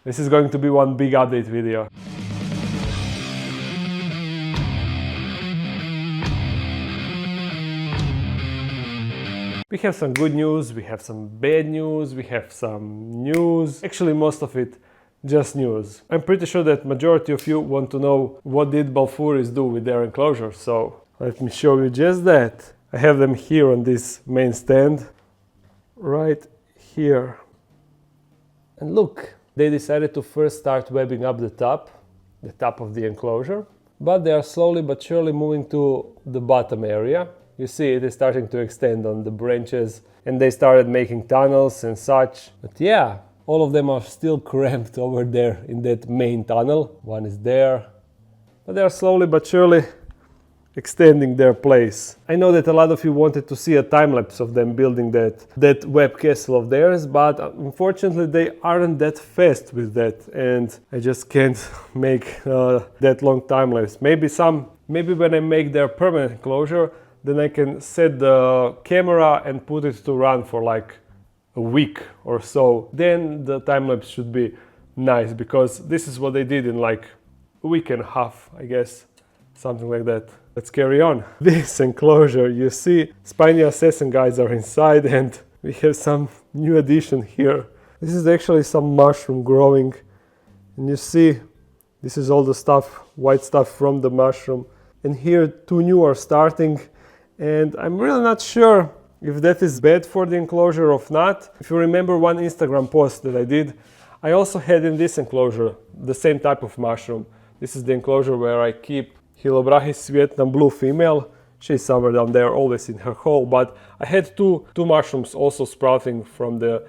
This is going to be one big update video. We have some good news, we have some bad news, we have some news. Actually, most of it just news. I'm pretty sure that majority of you want to know what did Beaufort do with their enclosure, so let me show you just that. I have them here on this main stand, right here. And look, they decided to first start webbing up the top of the enclosure, but they are slowly but surely moving to the bottom area. You see it is starting to extend on the branches, and they started making tunnels and such. But yeah, all of them are still cramped over there in that main tunnel. One is there, but they are slowly but surely extending their place. I know that a lot of you wanted to see a time lapse of them building that web castle of theirs, but unfortunately they aren't that fast with that, and I just can't make that long time lapse. Maybe when I make their permanent enclosure, then I can set the camera and put it to run for like a week or so. Then the time lapse should be nice, because this is what they did in like a week and a half, I guess, something like that. Let's carry on. This enclosure, you see, spiny assassin guys are inside, and we have some new addition here. This is actually some mushroom growing, and you see, this is all the stuff, white stuff from the mushroom. And here 2 new are starting, and I'm really not sure if that is bad for the enclosure or not. If you remember one Instagram post that I did, I also had in this enclosure the same type of mushroom. This is the enclosure where I keep Hilobrachis Vietnam blue female. She's somewhere down there, always in her hole, but I had two mushrooms also sprouting from the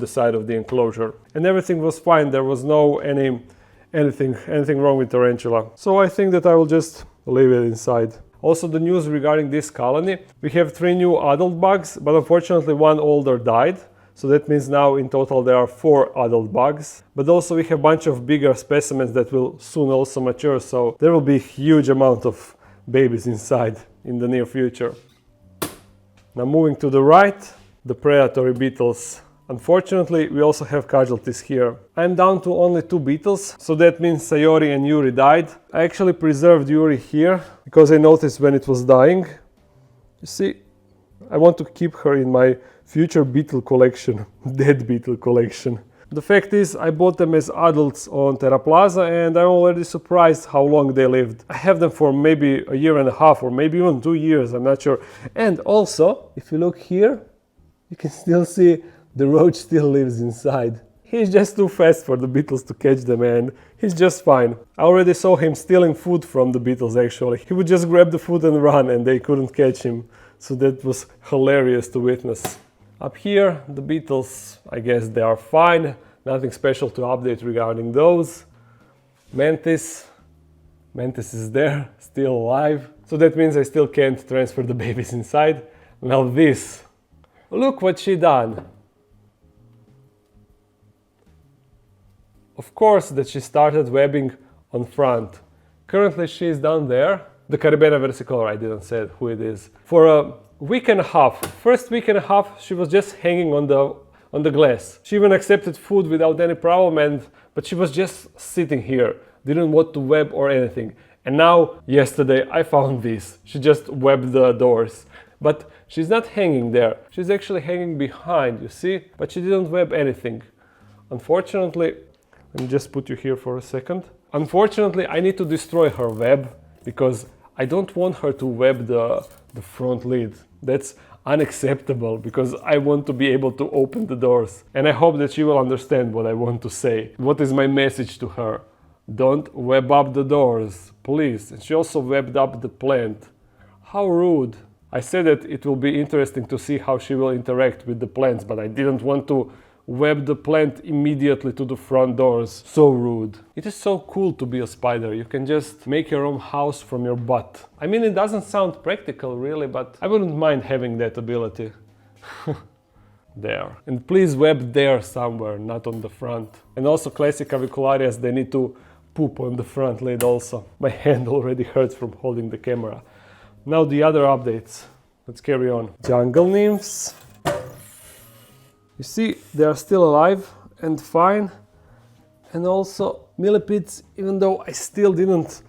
side of the enclosure, and everything was fine. There was no anything wrong with Tarantula, so I think that I will just leave it inside. Also, the news regarding this colony: we have 3 new adult bugs, but unfortunately 1 older died. So that means now in total there are 4 adult bugs. But also we have a bunch of bigger specimens that will soon also mature, so there will be a huge amount of babies inside in the near future. Now moving to the right, the predatory beetles. Unfortunately, we also have casualties here. I'm down to only 2 beetles, so that means Sayori and Yuri died. I actually preserved Yuri here because I noticed when it was dying. You see, I want to keep her in my future beetle collection, dead beetle collection. The fact is, I bought them as adults on Terra Plaza, and I'm already surprised how long they lived. I have them for maybe a year and a half, or maybe even 2 years, I'm not sure. And also, if you look here, you can still see the roach still lives inside. He's just too fast for the beetles to catch them, and he's just fine. I already saw him stealing food from the beetles actually. He would just grab the food and run, and they couldn't catch him. So that was hilarious to witness. Up here, the beetles, I guess they are fine. Nothing special to update regarding those. Mantis is there, still alive. So that means I still can't transfer the babies inside. Now this, look what she done. Of course that she started webbing on front. Currently she is down there. The Mantis and Versicolor, I didn't say who it is. For a week and a half, first week and a half, she was just hanging on the glass. She even accepted food without any problem, but she was just sitting here, didn't want to web or anything. And now, yesterday, I found this. She just webbed the doors. But she's not hanging there. She's actually hanging behind, you see? But she didn't web anything. Unfortunately, let me just put you here for a second. Unfortunately, I need to destroy her web because I don't want her to web the front lid. That's unacceptable because I want to be able to open the doors. And I hope that she will understand what I want to say. What is my message to her? Don't web up the doors, please. And she also webbed up the plant. How rude. I said that it will be interesting to see how she will interact with the plants, but I didn't want to web the plant immediately to the front doors. So rude. It is so cool to be a spider. You can just make your own house from your butt. I mean, it doesn't sound practical really, but I wouldn't mind having that ability. There. And please web there somewhere, not on the front. And also classic avicularias, they need to poop on the front lid also. My hand already hurts from holding the camera. Now the other updates. Let's carry on. Jungle nymphs. You see, they are still alive and fine. And also millipedes, even though I still didn't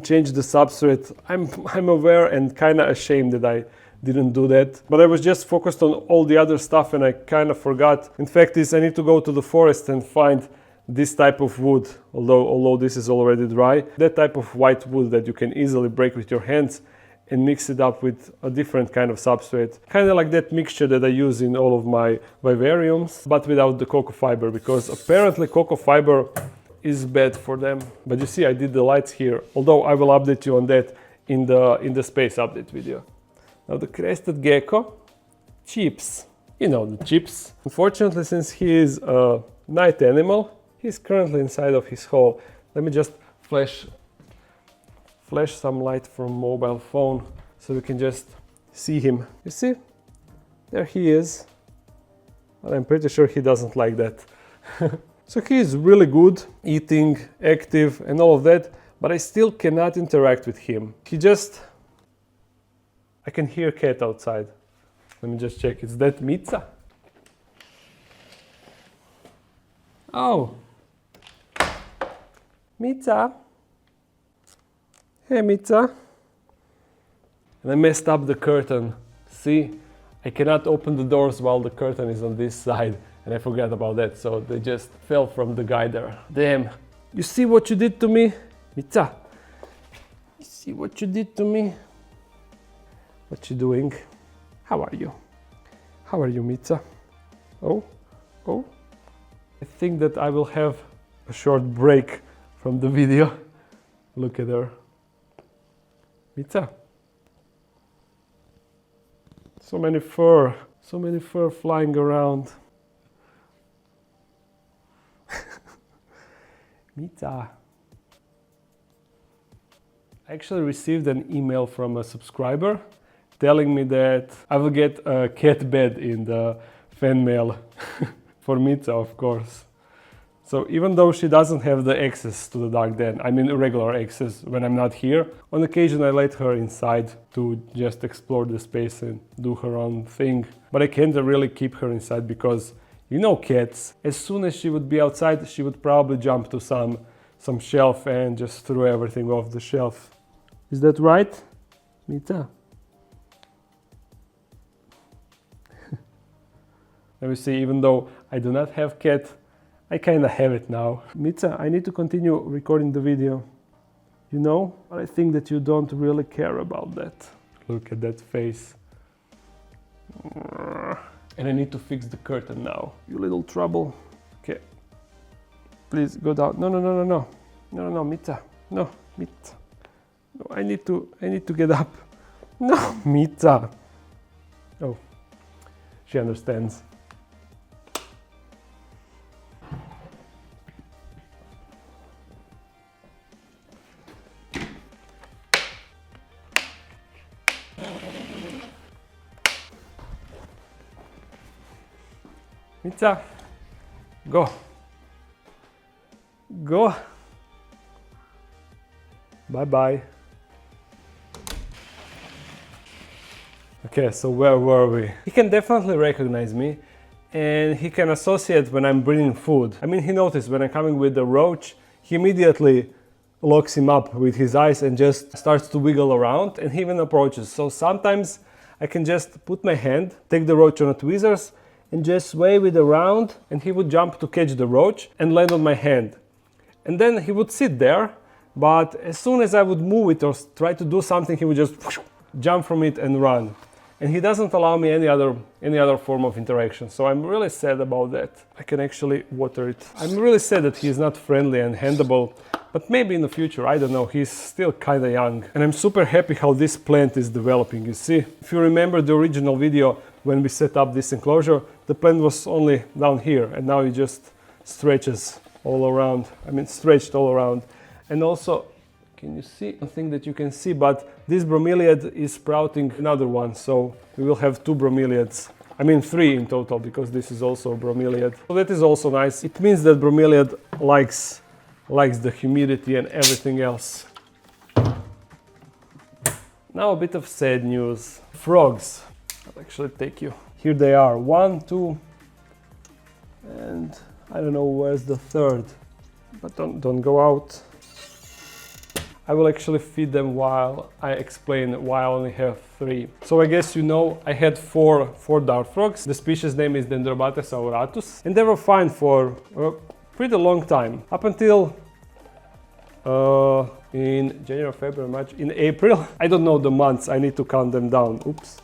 change the substrate. I'm aware and kind of ashamed that I didn't do that, but I was just focused on all the other stuff and I kind of forgot. In fact, I need to go to the forest and find this type of wood, although this is already dry, that type of white wood that you can easily break with your hands and mix it up with a different kind of substrate. Kind of like that mixture that I use in all of my vivariums, but without the cocoa fiber, because apparently cocoa fiber is bad for them. But you see, I did the lights here, although I will update you on that in the space update video. Now the crested gecko, chips, you know, the chips. Unfortunately, since he is a night animal, he's currently inside of his hole. Let me just flash some light from mobile phone so we can just see him. You see, there he is, but I'm pretty sure he doesn't like that. So he is really good, eating, active and all of that, but I still cannot interact with him. I can hear cat outside. Let me just check. Is that Mitza? Oh. Mitza. Hey, Mitza. And I messed up the curtain. See, I cannot open the doors while the curtain is on this side. And I forgot about that, so they just fell from the guy there. Damn. You see what you did to me? Mitza. You see what you did to me? What you doing? How are you? How are you, Mitza? Oh, oh. I think that I will have a short break from the video. Look at her. Mitza. So many fur flying around. Mitza. I actually received an email from a subscriber telling me that I will get a cat bed in the fan mail for Mitza, of course. So even though she doesn't have the access to the dog den, I mean regular access when I'm not here, on occasion I let her inside to just explore the space and do her own thing. But I can't really keep her inside because, you know, cats, as soon as she would be outside, she would probably jump to some shelf and just throw everything off the shelf. Is that right, Mitza? Let me see, even though I do not have cat, I kinda have it now. Mitza, I need to continue recording the video. You know, but I think that you don't really care about that. Look at that face. And I need to fix the curtain now. You little trouble. Okay. Please go down. No, no, no, no, no. No, no, no, Mitza. No, Mitza. No, I need to get up. No, Mitza. Oh, she understands. Mitza, go. Go. Bye-bye. Okay, so where were we? He can definitely recognize me and he can associate when I'm bringing food. I mean, he noticed when I'm coming with the roach, he immediately locks him up with his eyes and just starts to wiggle around and he even approaches. So sometimes I can just put my hand, take the roach on a tweezers and just wave it around and he would jump to catch the roach and land on my hand. And then he would sit there, but as soon as I would move it or try to do something, he would just jump from it and run. And he doesn't allow me any other form of interaction, so I'm really sad about that. I can actually water it. I'm really sad that he is not friendly and handleable, but maybe in the future, I don't know, he's still kinda young. And I'm super happy how this plant is developing, you see. If you remember the original video when we set up this enclosure, the plant was only down here and now it just stretches all around. I mean, stretched all around. And also, can you see? I think that you can see, but this bromeliad is sprouting another one, so we will have 2 bromeliads. I mean 3 in total, because this is also a bromeliad. So that is also nice. It means that bromeliad likes the humidity and everything else. Now a bit of sad news. Frogs. I'll actually take you. Here they are. 1, 2, and I don't know where's the third. but don't go out. I will actually feed them while I explain why I only have 3. So I guess you know I had four dart frogs. The species name is Dendrobates auratus, and they were fine for a pretty long time, up until in January, February, March, in April. I don't know the months, I need to count them down. Oops.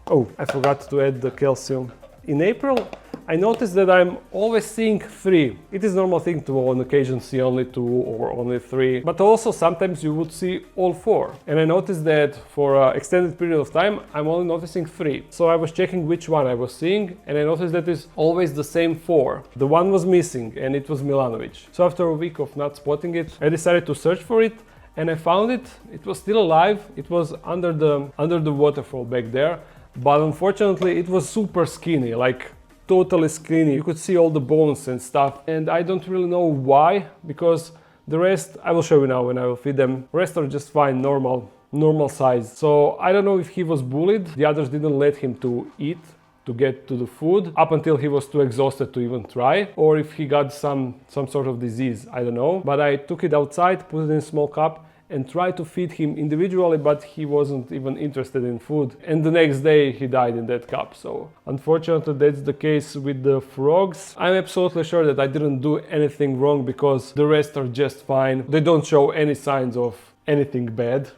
Oh, I forgot to add the calcium. In April, I noticed that I'm always seeing 3. It is a normal thing to on occasion see only 2 or only 3, but also sometimes you would see all 4. And I noticed that for an extended period of time, I'm only noticing 3. So I was checking which one I was seeing, and I noticed that it's always the same 4. The one was missing, and it was Milanovic. So after a week of not spotting it, I decided to search for it, and I found it. It was still alive. It was under the waterfall back there, but unfortunately it was super skinny, like totally skinny. You could see all the bones and stuff, and I don't really know why, because the rest I will show you now when I will feed them. The rest are just fine, normal size. So I don't know if he was bullied. The others didn't let him to eat, to get to the food, up until he was too exhausted to even try, or if he got some sort of disease, I don't know. But I took it outside, put it in a small cup, and tried to feed him individually, but he wasn't even interested in food. And the next day he died in that cup. So unfortunately that's the case with the frogs. I'm absolutely sure that I didn't do anything wrong, because the rest are just fine. They don't show any signs of anything bad.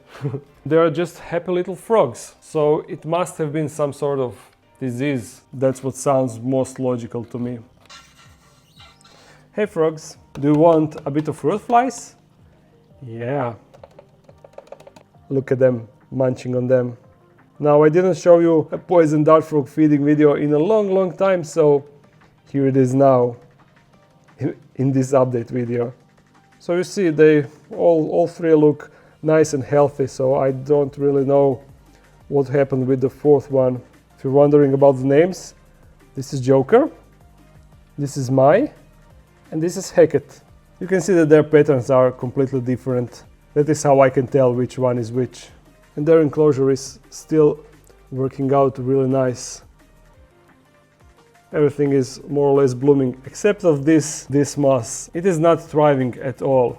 They are just happy little frogs. So it must have been some sort of disease. That's what sounds most logical to me. Hey frogs, do you want a bit of fruit flies? Yeah. Look at them, munching on them. Now, I didn't show you a poison dart frog feeding video in a long time, so here it is now in this update video. So you see, they all 3 look nice and healthy, so I don't really know what happened with the 4th one. If you're wondering about the names, this is Joker, this is Mai, and this is Hecate. You can see that their patterns are completely different. That is how I can tell which one is which. And their enclosure is still working out really nice. Everything is more or less blooming, except of this moss. It is not thriving at all.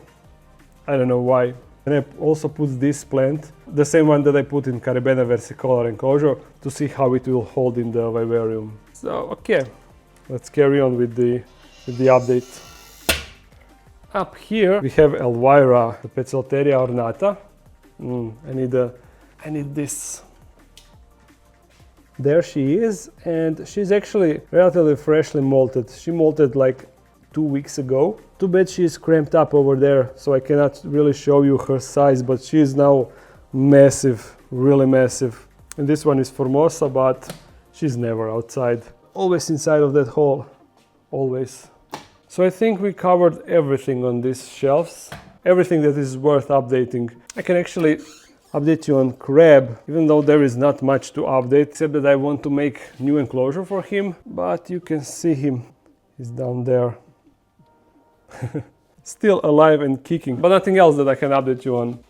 I don't know why. And I also put this plant, the same one that I put in Mantis and Versicolor enclosure, to see how it will hold in the vivarium. So okay, let's carry on with the update. Up here we have Elvira, the Pezzoteria ornata. I need this. There she is, and she's actually relatively freshly molted. She molted like 2 weeks ago. Too bad she's cramped up over there, so I cannot really show you her size, but she is now massive, really massive. And this one is Formosa, but she's never outside. Always inside of that hole, always. So I think we covered everything on these shelves, everything that is worth updating. I can actually update you on Crab, even though there is not much to update, except that I want to make new enclosure for him. But you can see him, he's down there. Still alive and kicking, but nothing else that I can update you on.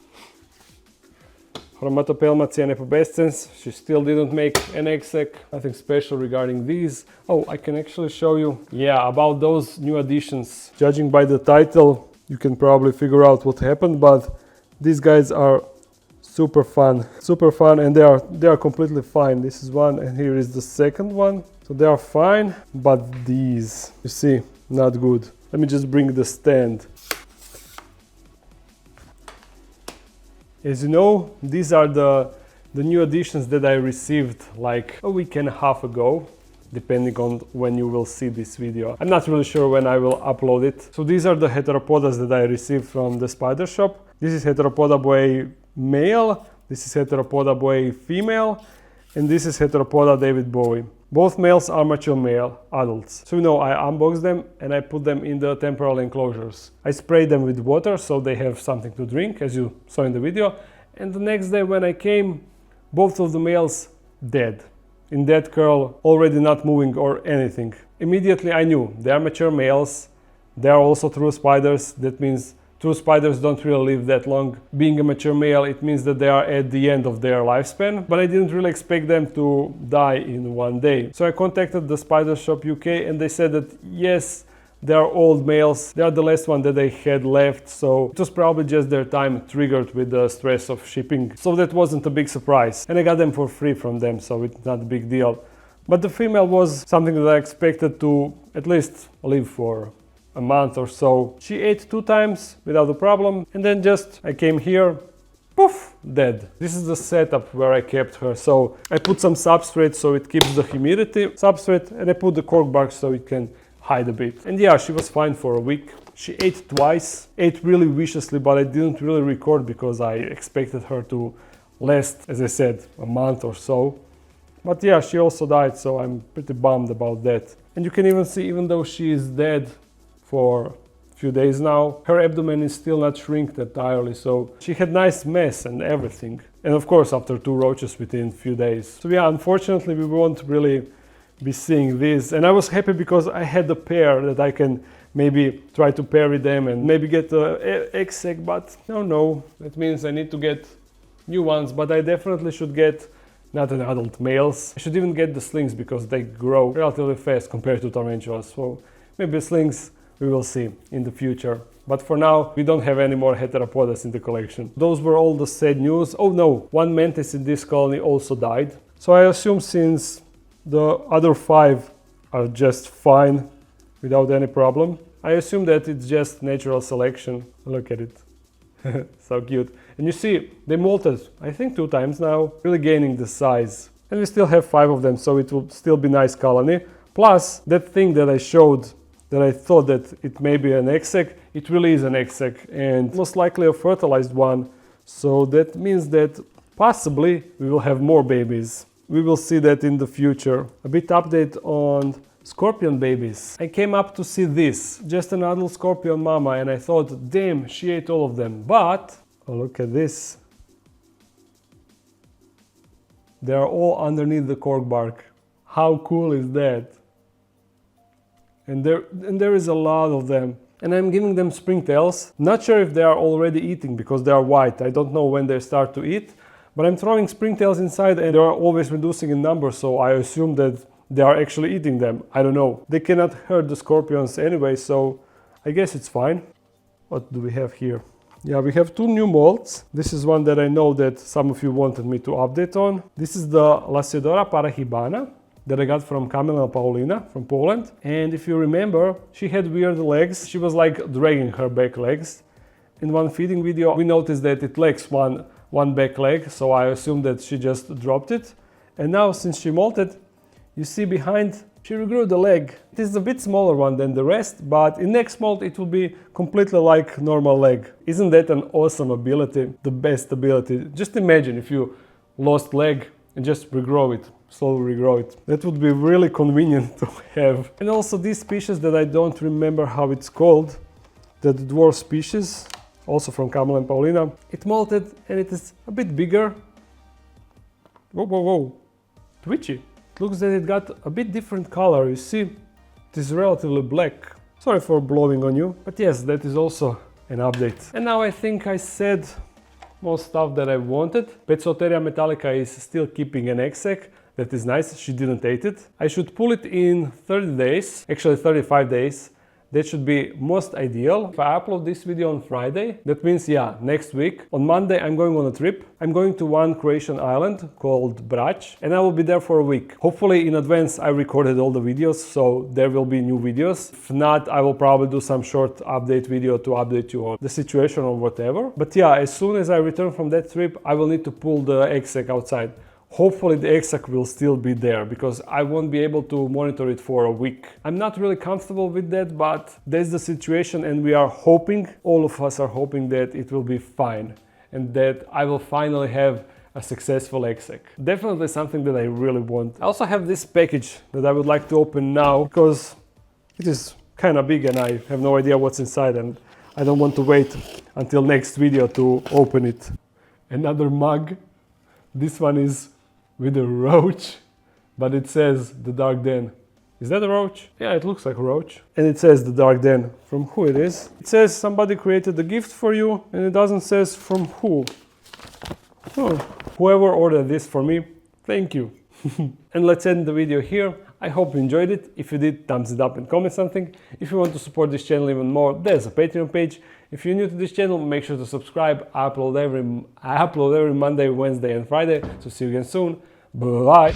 Chromatopelma cianepubescens, she still didn't make an exec, nothing special regarding these. Oh, I can actually show you, yeah, about those new additions. Judging by the title, you can probably figure out what happened, but these guys are super fun, and they are completely fine. This is one, and here is the second one. So they are fine, but these, you see, not good. Let me just bring the stand. As you know, these are the new additions that I received like a week and a half ago, depending on when you will see this video. I'm not really sure when I will upload it. So these are the heteropodas that I received from the spider shop. This is Heteropoda boy male, this is Heteropoda boy female, and this is Heteropoda David Bowie. Both males are mature male adults. So you know, I unbox them and I put them in the temporary enclosures. I spray them with water so they have something to drink, as you saw in the video. And the next day when I came, both of the males dead. In dead curl, already not moving or anything. Immediately I knew they are mature males. They are also true spiders. That means true spiders don't really live that long. Being a mature male, it means that they are at the end of their lifespan, but I didn't really expect them to die in one day. So I contacted the Spider Shop UK and they said that yes, They are old males. They are the last one that they had left, so it was probably just their time triggered with the stress of shipping. So that wasn't a big surprise. And I got them for free from them, so it's not a big deal. But the female was something that I expected to at least live for a month or so. She ate 2 times without a problem, and then just I came here, poof, dead. This is the setup where I kept her. So I put some substrate so it keeps the humidity substrate, and I put the cork bark so it can hide a bit. And yeah, she was fine for a week. She ate twice, ate really viciously, but I didn't really record because I expected her to last, as I said, a month or so. But yeah, she also died, so I'm pretty bummed about that. And you can even see, even though she is dead for a few days now, her abdomen is still not shrinked entirely, so she had nice mess and everything. And of course, after 2 roaches within a few days. So yeah, unfortunately, we won't really be seeing this. And I was happy because I had a pair that I can maybe try to pair with them and maybe get an egg sac, but no, that means I need to get new ones, but I definitely should get not an adult males. I should even get the slings because they grow relatively fast compared to tarantulas. So maybe slings we will see in the future. But for now, we don't have any more heteropodas in the collection. Those were all the sad news. Oh no, 1 mantis in this colony also died. So I assume since the other 5 are just fine without any problem, I assume that it's just natural selection. Look at it. So cute. And you see, they molted, I think 2 times now, really gaining the size. And we still have 5 of them, so it will still be nice colony. Plus, that thing that I showed, that I thought that it may be an egg sac, it really is an egg sac, and most likely a fertilized one. So that means that possibly we will have more babies. We will see that in the future. A bit update on scorpion babies. I came up to see this, just an adult scorpion mama, and I thought, damn, she ate all of them. But, oh, look at this. They are all underneath the cork bark. How cool is that? And there is a lot of them. And I'm giving them springtails. Not sure if they are already eating because they are white. I don't know when they start to eat. But I'm throwing springtails inside and they are always reducing in number, so I assume that they are actually eating them. I don't know. They cannot hurt the scorpions anyway, so I guess it's fine. What do we have here? Yeah, we have 2 new molts. This is one that I know that some of you wanted me to update on. This is the Lasiodora parahibana that I got from Kamila and Paulina from Poland. And if you remember, she had weird legs. She was like dragging her back legs. In one feeding video, we noticed that it lacks one back leg, so I assumed that she just dropped it. And now, since she molted, you see behind, she regrew the leg. It is a bit smaller one than the rest, but in next molt it will be completely like normal leg. Isn't that an awesome ability? The best ability. Just imagine if you lost leg and just regrow it, slowly regrow it. That would be really convenient to have. And also this species that I don't remember how it's called, the dwarf species, also from Kamila and Paulina. It molted and it is a bit bigger. Whoa, twitchy. It looks that it got a bit different color, you see, it is relatively black. Sorry for blowing on you, but yes, that is also an update. And now I think I said most stuff that I wanted. Petsoteria metallica is still keeping an egg sac. That is nice, she didn't eat it. I should pull it in 30 days, actually 35 days. That should be most ideal. If I upload this video on Friday, that means, yeah, next week. On Monday, I'm going on a trip. I'm going to one Croatian island called Brač, and I will be there for a week. Hopefully in advance, I recorded all the videos, so there will be new videos. If not, I will probably do some short update video to update you on the situation or whatever. But yeah, as soon as I return from that trip, I will need to pull the egg sac outside. Hopefully the egg sac will still be there, because I won't be able to monitor it for a week. I'm not really comfortable with that, but that's the situation, and we are hoping, all of us are hoping, that it will be fine and that I will finally have a successful egg sac. Definitely something that I really want. I also have this package that I would like to open now because it is kind of big and I have no idea what's inside, and I don't want to wait until next video to open it. Another mug. This one is with a roach, but it says The Dark Den. Is that a roach? Yeah, it looks like a roach. And it says The Dark Den. From who it is? It says somebody created a gift for you, and it doesn't say from who. Oh, whoever ordered this for me, thank you. And let's end the video here. I hope you enjoyed it. If you did, thumbs it up and comment something. If you want to support this channel even more, there's a Patreon page. If you're new to this channel, make sure to subscribe. I upload every Monday, Wednesday and Friday. So see you again soon. Bye.